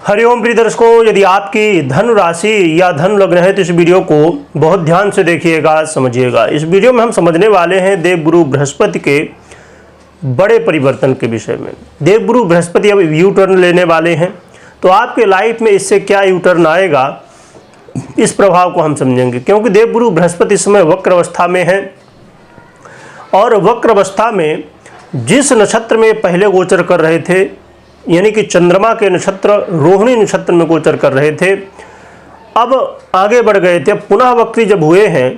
हरिओम प्रिय दर्शकों, यदि आपकी धन राशि या धन लग्न है तो इस वीडियो को बहुत ध्यान से देखिएगा, समझिएगा। इस वीडियो में हम समझने वाले हैं देवगुरु बृहस्पति के बड़े परिवर्तन के विषय में। देवगुरु बृहस्पति अब यू टर्न लेने वाले हैं, तो आपके लाइफ में इससे क्या यू टर्न आएगा, इस प्रभाव को हम समझेंगे। क्योंकि देवगुरु बृहस्पति इस समय वक्र अवस्था में है और वक्र अवस्था में जिस नक्षत्र में पहले गोचर कर रहे थे, यानी कि चंद्रमा के नक्षत्र रोहिणी नक्षत्र में गोचर कर रहे थे, अब आगे बढ़ गए थे। अब पुनः वक्री जब हुए हैं,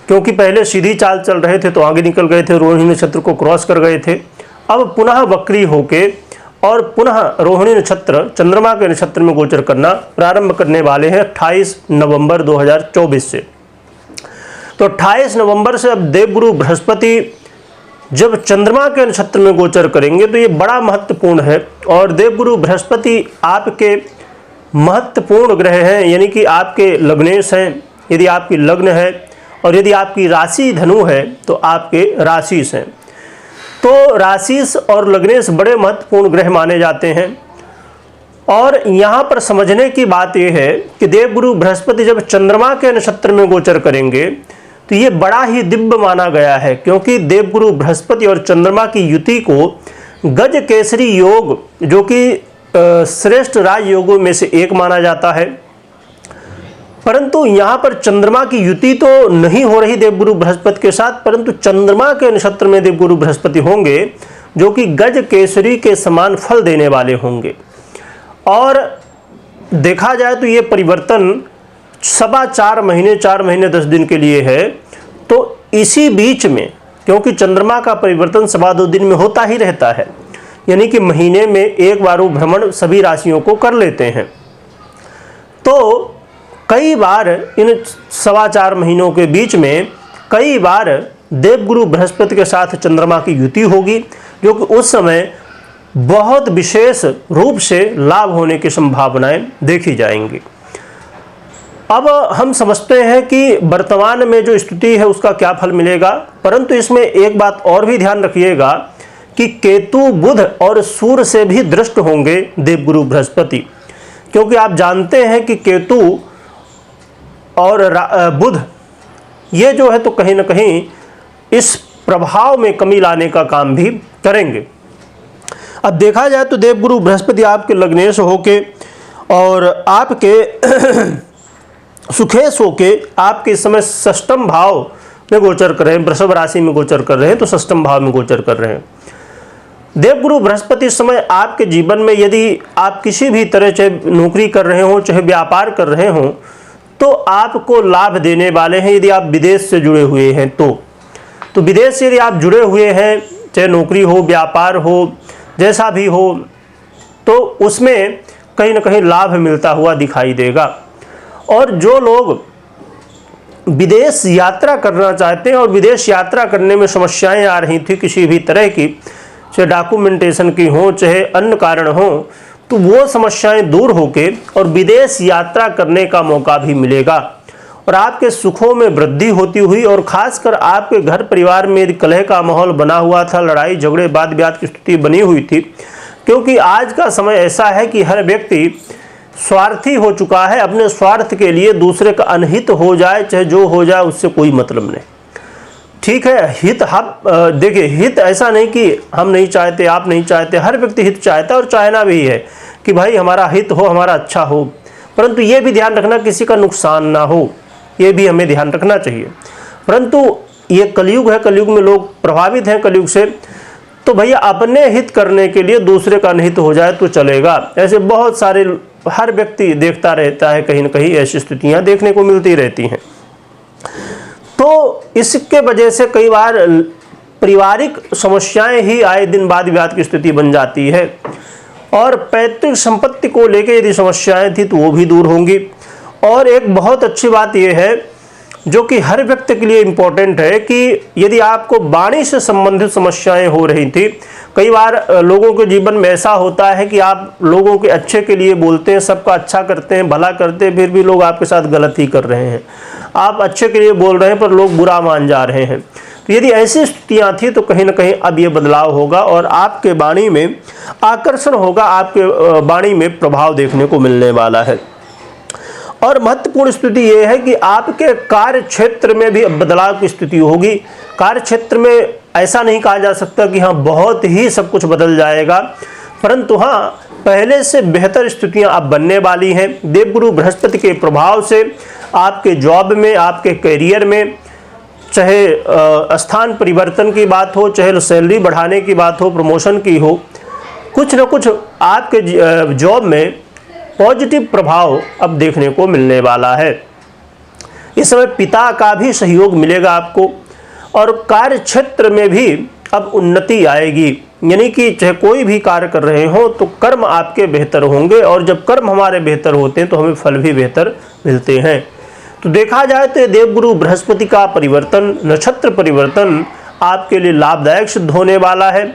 क्योंकि पहले सीधी चाल चल रहे थे तो आगे निकल गए थे, रोहिणी नक्षत्र को क्रॉस कर गए थे। अब पुनः वक्री होके और पुनः रोहिणी नक्षत्र चंद्रमा के नक्षत्र में गोचर करना प्रारंभ करने वाले हैं 28 नवंबर 2024 से। तो 28 नवंबर से अब देवगुरु बृहस्पति जब चंद्रमा के नक्षत्र में गोचर करेंगे तो ये बड़ा महत्वपूर्ण है। और देवगुरु बृहस्पति आपके महत्वपूर्ण ग्रह हैं, यानी कि आपके लग्नेश हैं यदि आपकी लग्न है, और यदि आपकी राशि धनु है तो आपके राशिश हैं। तो राशिश और लग्नेश बड़े महत्वपूर्ण ग्रह माने जाते हैं। और यहाँ पर समझने की बात यह है कि देवगुरु बृहस्पति जब चंद्रमा के नक्षत्र में गोचर करेंगे तो ये बड़ा ही दिव्य माना गया है, क्योंकि देवगुरु बृहस्पति और चंद्रमा की युति को गज केसरी योग, जो कि श्रेष्ठ राज योगों में से एक माना जाता है। परंतु यहाँ पर चंद्रमा की युति तो नहीं हो रही देवगुरु बृहस्पति के साथ, परंतु चंद्रमा के नक्षत्र में देवगुरु बृहस्पति होंगे, जो कि गज केसरी के समान फल देने वाले होंगे। और देखा जाए तो ये परिवर्तन 4.25 महीने 4 महीने 10 दिन के लिए है। तो इसी बीच में, क्योंकि चंद्रमा का परिवर्तन 2.25 दिन में होता ही रहता है, यानी कि महीने में एक बार वो भ्रमण सभी राशियों को कर लेते हैं, तो कई बार इन 4.25 महीनों के बीच में कई बार देवगुरु बृहस्पति के साथ चंद्रमा की युति होगी, जो कि उस समय बहुत विशेष रूप से लाभ होने की संभावनाएं देखी जाएंगी। अब हम समझते हैं कि वर्तमान में जो स्थिति है उसका क्या फल मिलेगा, परंतु इसमें एक बात और भी ध्यान रखिएगा कि केतु बुध और सूर्य से भी दृष्ट होंगे देवगुरु बृहस्पति। क्योंकि आप जानते हैं कि केतु और बुध ये जो है तो कहीं ना कहीं इस प्रभाव में कमी लाने का काम भी करेंगे। अब देखा जाए तो देवगुरु बृहस्पति आपके लग्नेश होके और आपके सुखेश होके आपके इस समय षष्ठम भाव में गोचर कर रहे हैं, वृषभ राशि में गोचर कर रहे हैं, तो षष्ठम भाव में गोचर कर रहे हैं। देवगुरु बृहस्पति इस समय आपके जीवन में, यदि आप किसी भी तरह चाहे नौकरी कर रहे हो चाहे व्यापार कर रहे हो, तो आपको लाभ देने वाले हैं। यदि आप विदेश से जुड़े हुए हैं तो विदेश से यदि आप जुड़े हुए हैं, चाहे नौकरी हो व्यापार हो जैसा भी हो, तो उसमें कहीं ना कहीं लाभ मिलता हुआ दिखाई देगा। और जो लोग विदेश यात्रा करना चाहते हैं और विदेश यात्रा करने में समस्याएं आ रही थी किसी भी तरह की, चाहे डॉक्यूमेंटेशन की हो चाहे अन्य कारण हो, तो वो समस्याएं दूर होके और विदेश यात्रा करने का मौका भी मिलेगा। और आपके सुखों में वृद्धि होती हुई, और खासकर आपके घर परिवार में यदि कलह का माहौल बना हुआ था, लड़ाई झगड़े वाद विवाद की स्थिति बनी हुई थी, क्योंकि आज का समय ऐसा है कि हर व्यक्ति स्वार्थी हो चुका है। अपने स्वार्थ के लिए दूसरे का अनहित हो जाए चाहे जो हो जाए उससे कोई मतलब नहीं। ठीक है, हित हम देखिए, हित ऐसा नहीं कि हम नहीं चाहते आप नहीं चाहते, हर व्यक्ति हित चाहता है और चाहना भी है कि भाई हमारा हित हो, हमारा अच्छा हो, परंतु ये भी ध्यान रखना किसी का नुकसान ना हो, ये भी हमें ध्यान रखना चाहिए। परंतु ये कलयुग है, कलयुग में लोग प्रभावित हैं कलयुग से, तो भैया अपने हित करने के लिए दूसरे का अनहित हो जाए तो चलेगा। ऐसे बहुत सारे हर व्यक्ति देखता रहता है, कहीं ना कहीं ऐसी स्थितियां देखने को मिलती रहती हैं। तो इसके वजह से कई बार पारिवारिक समस्याएं ही आए दिन वाद विवाद की स्थिति बन जाती है। और पैतृक संपत्ति को लेकर यदि समस्याएं थी तो वो भी दूर होंगी। और एक बहुत अच्छी बात यह है, जो कि हर व्यक्ति के लिए इम्पोर्टेंट है, कि यदि आपको वाणी से संबंधित समस्याएं हो रही थी, कई बार लोगों के जीवन में ऐसा होता है कि आप लोगों के अच्छे के लिए बोलते हैं, सबका अच्छा करते हैं, भला करते हैं, फिर भी लोग आपके साथ गलत ही कर रहे हैं। आप अच्छे के लिए बोल रहे हैं पर लोग बुरा मान जा रहे हैं। तो यदि ऐसी स्थितियाँ थी तो कहीं ना कहीं अब ये बदलाव होगा और आपके वाणी में आकर्षण होगा, आपके वाणी में प्रभाव देखने को मिलने वाला है। और महत्वपूर्ण स्थिति ये है कि आपके कार्य क्षेत्र में भी अब बदलाव की स्थिति होगी। कार्य क्षेत्र में ऐसा नहीं कहा जा सकता कि हाँ बहुत ही सब कुछ बदल जाएगा, परंतु हाँ पहले से बेहतर स्थितियां अब बनने वाली हैं। देवगुरु बृहस्पति के प्रभाव से आपके जॉब में, आपके करियर में, चाहे स्थान परिवर्तन की बात हो, चाहे सैलरी बढ़ाने की बात हो, प्रमोशन की हो, कुछ न कुछ आपके जॉब में पॉजिटिव प्रभाव अब देखने को मिलने वाला है। इस समय पिता का भी सहयोग मिलेगा आपको और कार्य क्षेत्र में भी अब उन्नति आएगी। यानी कि चाहे कोई भी कार्य कर रहे हो तो कर्म आपके बेहतर होंगे और जब कर्म हमारे बेहतर होते हैं तो हमें फल भी बेहतर मिलते हैं। तो देखा जाए तो देवगुरु बृहस्पति का परिवर्तन, नक्षत्र परिवर्तन आपके लिए लाभदायक सिद्ध होने वाला है।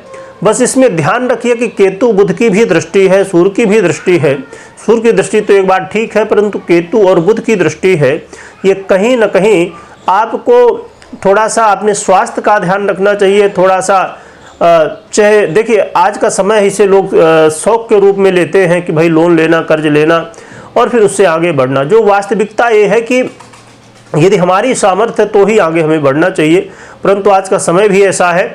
बस इसमें ध्यान रखिए कि केतु बुध की भी दृष्टि है, सूर्य की भी दृष्टि है। सूर्य की दृष्टि तो एक बार ठीक है, परंतु केतु और बुध की दृष्टि है, ये कहीं ना कहीं आपको थोड़ा सा अपने स्वास्थ्य का ध्यान रखना चाहिए। थोड़ा सा चाहे देखिए आज का समय इसे लोग शौक के रूप में लेते हैं कि भाई लोन लेना, कर्ज लेना और फिर उससे आगे बढ़ना। जो वास्तविकता ये है कि यदि हमारी सामर्थ्य है तो ही आगे हमें बढ़ना चाहिए, परंतु आज का समय भी ऐसा है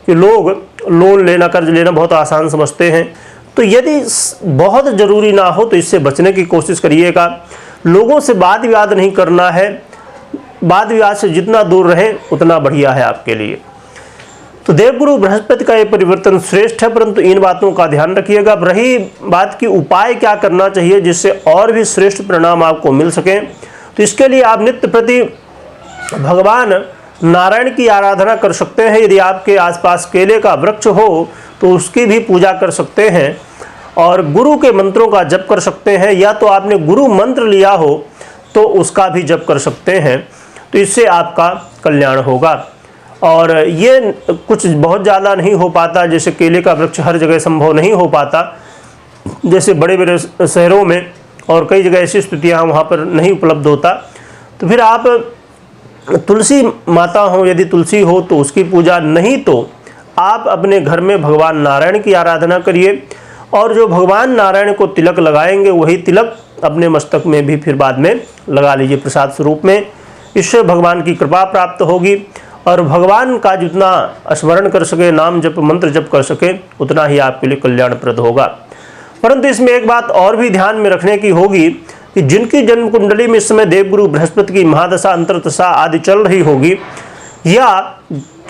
कि लोग लोन लेना, कर्ज लेना बहुत आसान समझते हैं। तो यदि बहुत ज़रूरी ना हो तो इससे बचने की कोशिश करिएगा। लोगों से वाद विवाद नहीं करना है, वाद विवाद से जितना दूर रहें उतना बढ़िया है आपके लिए। तो देवगुरु बृहस्पति का ये परिवर्तन श्रेष्ठ है, परंतु इन बातों का ध्यान रखिएगा। रही बात की उपाय क्या करना चाहिए जिससे और भी श्रेष्ठ परिणाम आपको मिल सकें, तो इसके लिए आप नित्य प्रति भगवान नारायण की आराधना कर सकते हैं। यदि आपके आसपास केले का वृक्ष हो तो उसकी भी पूजा कर सकते हैं और गुरु के मंत्रों का जप कर सकते हैं, या तो आपने गुरु मंत्र लिया हो तो उसका भी जप कर सकते हैं। तो इससे आपका कल्याण होगा। और ये कुछ बहुत ज़्यादा नहीं हो पाता, जैसे केले का वृक्ष हर जगह संभव नहीं हो पाता, जैसे बड़े बड़े शहरों में और कई जगह ऐसी स्थितियाँ वहाँ पर नहीं उपलब्ध होता। तो फिर आप तुलसी माता हो, यदि तुलसी हो तो उसकी पूजा, नहीं तो आप अपने घर में भगवान नारायण की आराधना करिए और जो भगवान नारायण को तिलक लगाएंगे वही तिलक अपने मस्तक में भी फिर बाद में लगा लीजिए प्रसाद स्वरूप में। इससे भगवान की कृपा प्राप्त होगी और भगवान का जितना स्मरण कर सके, नाम जप, मंत्र जप कर सके, उतना ही आपके लिए कल्याणप्रद होगा। परंतु इसमें एक बात और भी ध्यान में रखने की होगी कि जिनकी जन्म कुंडली में इस समय देवगुरु बृहस्पति की महादशा, अंतर्दशा आदि चल रही होगी, या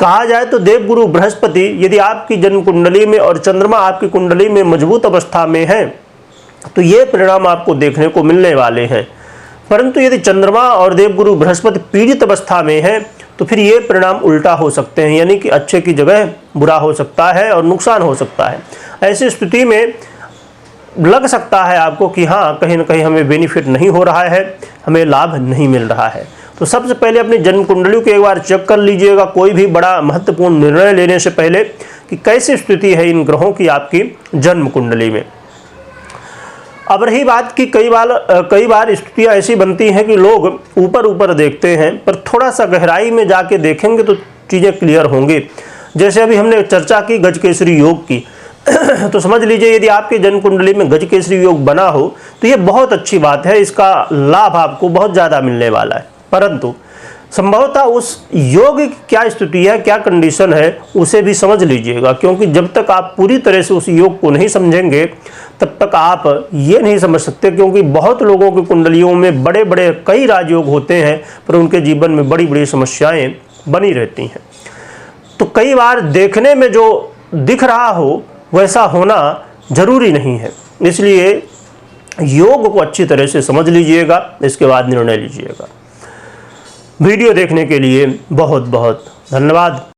कहा जाए तो देवगुरु बृहस्पति यदि आपकी जन्म कुंडली में और चंद्रमा आपकी कुंडली में मजबूत अवस्था में है तो ये परिणाम आपको देखने को मिलने वाले हैं। परंतु यदि चंद्रमा और देवगुरु बृहस्पति पीड़ित अवस्था में है तो फिर ये परिणाम उल्टा हो सकते हैं, यानी कि अच्छे की जगह बुरा हो सकता है और नुकसान हो सकता है। ऐसी स्थिति में लग सकता है आपको कि हाँ कहीं ना कहीं हमें बेनिफिट नहीं हो रहा है, हमें लाभ नहीं मिल रहा है। तो सबसे पहले अपनी जन्म कुंडली को एक बार चेक कर लीजिएगा, कोई भी बड़ा महत्वपूर्ण निर्णय लेने से पहले, कि कैसी स्थिति है इन ग्रहों की आपकी जन्म कुंडली में। अब रही बात कि कई बार स्थितियाँ ऐसी बनती हैं कि लोग ऊपर ऊपर देखते हैं, पर थोड़ा सा गहराई में जाके देखेंगे तो चीज़ें क्लियर होंगी। जैसे अभी हमने चर्चा की गजकेसरी योग की तो समझ लीजिए यदि आपके जन्म कुंडली में गजकेसरी योग बना हो तो ये बहुत अच्छी बात है, इसका लाभ आपको बहुत ज़्यादा मिलने वाला है। परंतु संभवतः उस योग की क्या स्थिति है, क्या कंडीशन है, उसे भी समझ लीजिएगा, क्योंकि जब तक आप पूरी तरह से उस योग को नहीं समझेंगे तब तक आप ये नहीं समझ सकते। क्योंकि बहुत लोगों की कुंडलियों में बड़े बड़े कई राजयोग होते हैं पर उनके जीवन में बड़ी बड़ी समस्याएं बनी रहती हैं। तो कई बार देखने में जो दिख रहा हो वैसा होना जरूरी नहीं है, इसलिए योग को अच्छी तरह से समझ लीजिएगा, इसके बाद निर्णय लीजिएगा। वीडियो देखने के लिए बहुत बहुत धन्यवाद।